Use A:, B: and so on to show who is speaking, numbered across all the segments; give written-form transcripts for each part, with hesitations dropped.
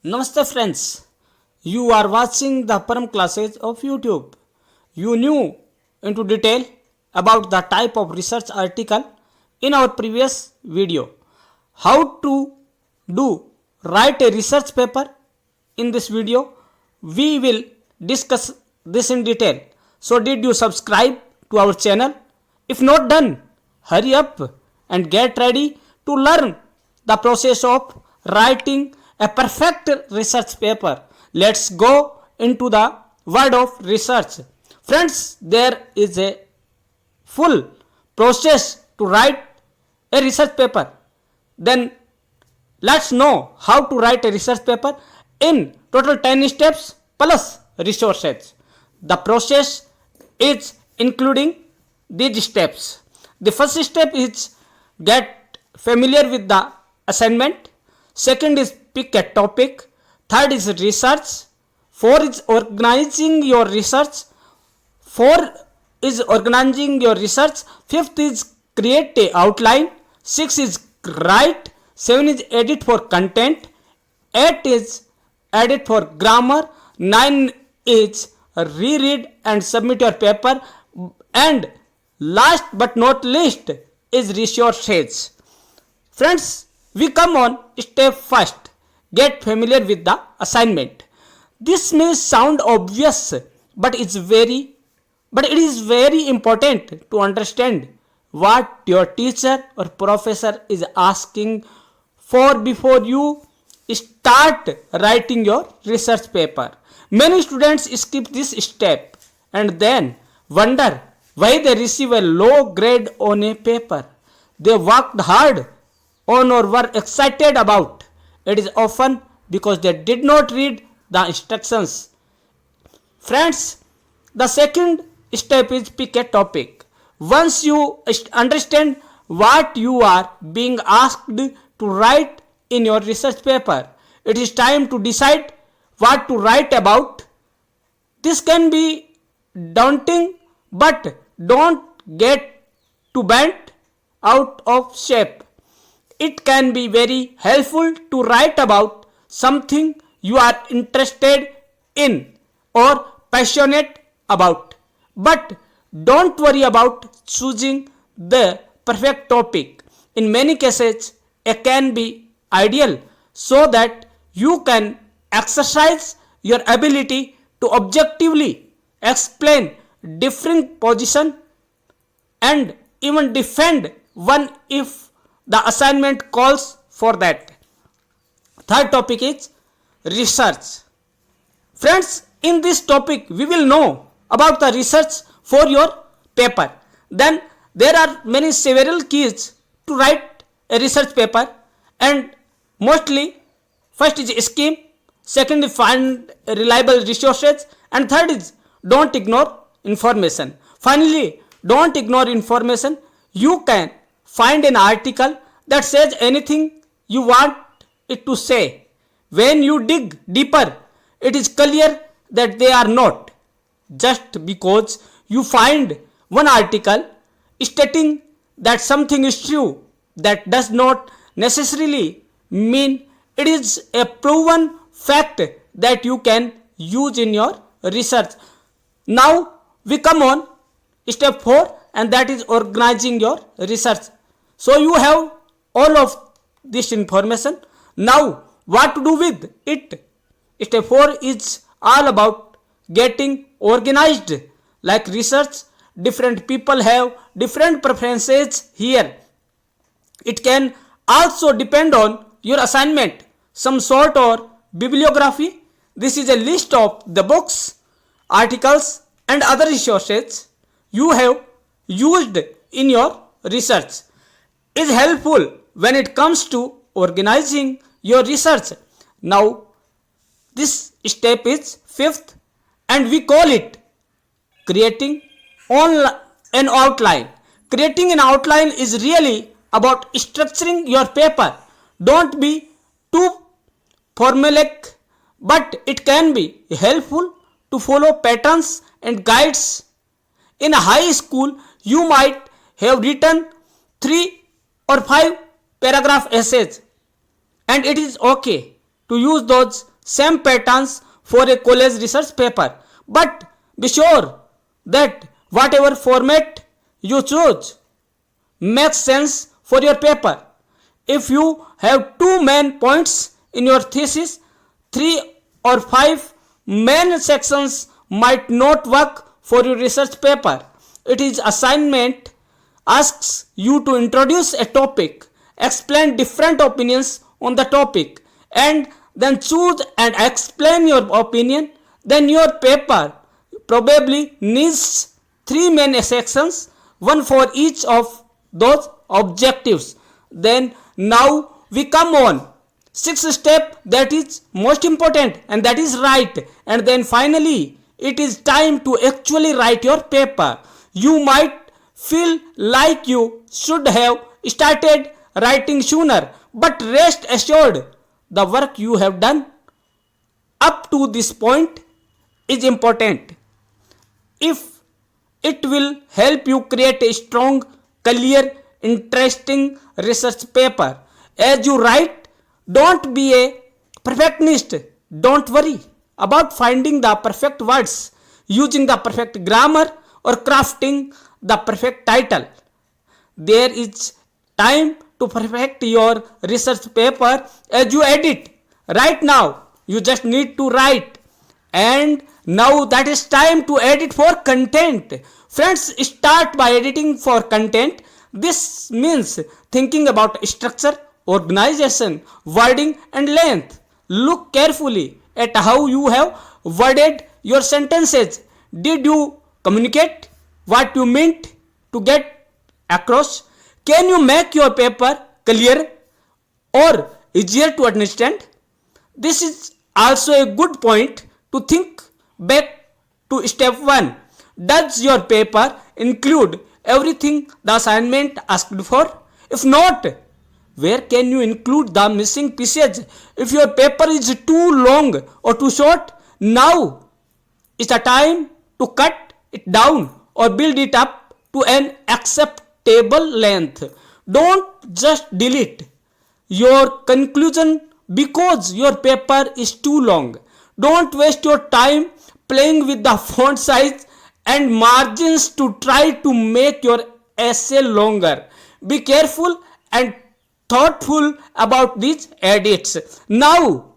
A: Namaste friends, you are watching the Param classes of YouTube. You knew into detail about the type of research article in our previous video. How to write a research paper. In this video, we will discuss this in detail. So did you subscribe to our channel? If not done, hurry up and get ready to learn the process of writing a perfect research paper. Let's go into the world of research. Friends, there is a full process to write a research paper. Then let's know how to write a research paper in total 10 steps plus resources. The process is including these steps. The first step is get familiar with the assignment. Second is pick a topic. Third is research. Four is organizing your research. Fifth is create a outline. Six is write. Seven is edit for content. Eight is edit for grammar. Nine is reread and submit your paper. And last but not least is resources. Friends, we come on step first. Get familiar with the assignment. This may sound obvious, but it is very important to understand what your teacher or professor is asking for before you start writing your research paper. Many students skip this step and then wonder why they receive a low grade on a paper they worked hard on or were excited about. It is often because they did not read the instructions. Friends, the second step is pick a topic. Once you understand what you are being asked to write in your research paper, it is time to decide what to write about. This can be daunting, but don't get too bent out of shape. It can be very helpful to write about something you are interested in or passionate about. But don't worry about choosing the perfect topic. In many cases, it can be ideal so that you can exercise your ability to objectively explain different positions and even defend one if the assignment calls for that. Third topic is research. Friends, in this topic we will know about the research for your paper. Then there are several keys to write a research paper, and mostly first is scheme, second is find reliable resources, and third is don't ignore information. Finally, don't ignore information. You can find an article that says anything you want it to say. When you dig deeper, it is clear that they are not. Just because you find one article stating that something is true, that does not necessarily mean it is a proven fact that you can use in your research. Now we come on step 4, and that is organizing your research. So you have all of this information. Now what to do with it? Step 4 is all about getting organized. Like research, different people have different preferences here. It can also depend on your assignment, some sort or bibliography. This is a list of the books, articles and other resources you have used in your research. Is helpful when it comes to organizing your research. Now this step is fifth, and we call it creating an outline. Creating an outline is really about structuring your paper. Don't be too formulaic, but it can be helpful to follow patterns and guides. In high school, you might have written 3 or 5 paragraph essays, and it is okay to use those same patterns for a college research paper. But be sure that whatever format you choose makes sense for your paper. If you have two main points in your thesis, 3 or 5 main sections might not work for your research paper. It is assignment asks you to introduce a topic, explain different opinions on the topic, and then choose and explain your opinion. Then your paper probably needs 3 main sections, one for each of those objectives. Then now we come on sixth step, that is most important, and that is write. And then finally it is time to actually write your paper. You might feel like you should have started writing sooner, but rest assured, the work you have done up to this point is important. If it will help you create a strong, clear, interesting research paper. As you write, don't be a perfectionist. Don't worry about finding the perfect words, using the perfect grammar, or crafting the perfect title. There is time to perfect your research paper as you edit. Right now, you just need to write. And now that is time to edit for content. Friends, start by editing for content. This means thinking about structure, organization, wording, and length. Look carefully at how you have worded your sentences. Did you communicate what you meant to get across? Can you make your paper clear or easier to understand? This is also a good point to think back to step 1. Does your paper include everything the assignment asked for? If not, where can you include the missing pieces? If your paper is too long or too short, now is the time to cut it down or build it up to an acceptable length. Don't just delete your conclusion because your paper is too long. Don't waste your time playing with the font size and margins to try to make your essay longer. Be careful and thoughtful about these edits. Now,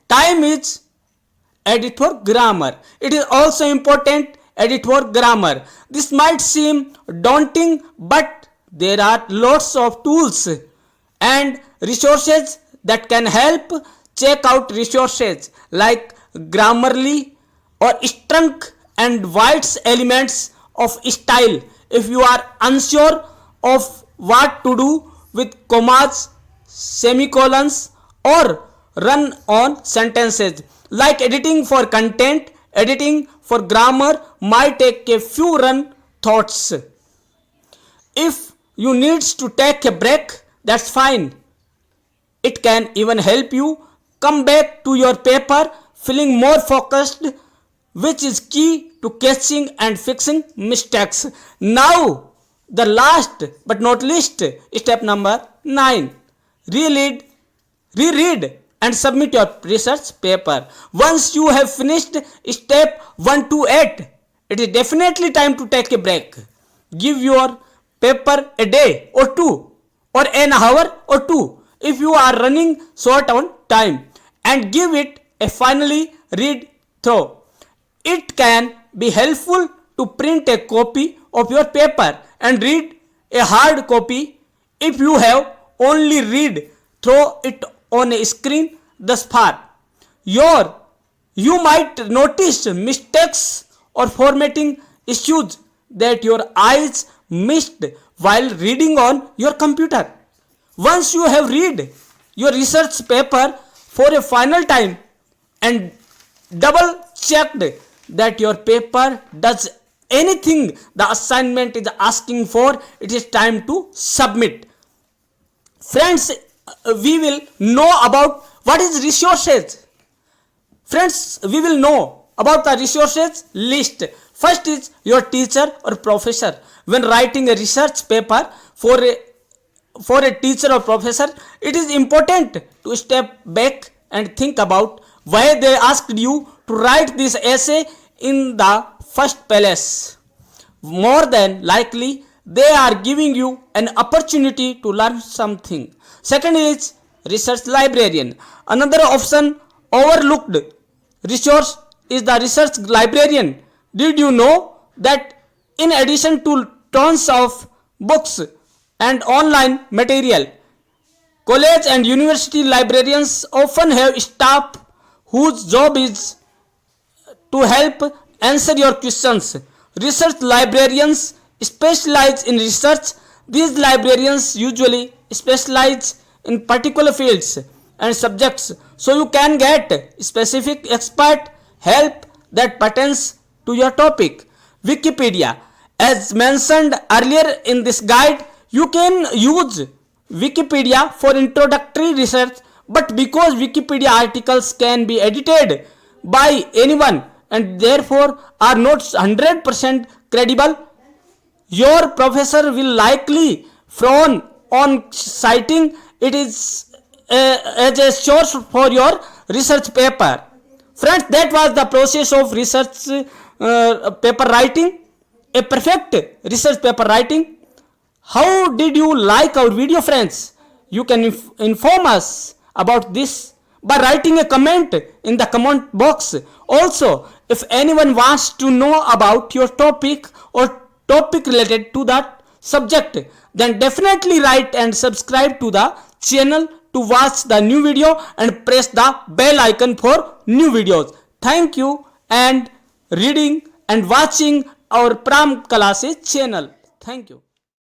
A: time is edit for grammar. It is also important edit for grammar. This might seem daunting, but there are lots of tools and resources that can help. Check out resources like Grammarly or Strunk and White's Elements of Style if you are unsure of what to do with commas, semicolons, or run on sentences. Like editing for content, editing for grammar might take a few run thoughts. If you need to take a break, that's fine. It can even help you come back to your paper feeling more focused, which is key to catching and fixing mistakes. Now, the last but not least, step number 9. Reread and submit your research paper. Once you have finished step 1 to 8, it is definitely time to take a break. Give your paper a day or two, or an hour or two if you are running short on time, and give it a finally read through. It can be helpful to print a copy of your paper and read a hard copy if you have only read through it on a screen thus far. You might notice mistakes or formatting issues that your eyes missed while reading on your computer. Once you have read your research paper for a final time and double checked that your paper does anything the assignment is asking for, it is time to submit. Friends, we will know about what is resources. Friends, we will know about the resources list. First is your teacher or professor. When writing a research paper for a teacher or professor, it is important to step back and think about why they asked you to write this essay in the first place. More than likely, they are giving you an opportunity to learn something. Second is research librarian. Another often overlooked resource is the research librarian. Did you know that in addition to tons of books and online material, college and university librarians often have staff whose job is to help answer your questions. Research librarians specialize in research. These librarians usually specialize in particular fields and subjects, so you can get specific expert help that pertains to your topic. Wikipedia. As mentioned earlier in this guide, you can use Wikipedia for introductory research, but because Wikipedia articles can be edited by anyone and therefore are not 100% credible, your professor will likely frown on citing it is as a source for your research paper. Friends, that was the process of research paper writing, a perfect research paper writing. How did you like our video, friends? You can inform us about this by writing a comment in the comment box. Also, if anyone wants to know about your topic or topic related to that subject, then definitely write and subscribe to the channel to watch the new video and press the bell icon for new videos. Thank you and reading and watching our Pram Classes channel. Thank you.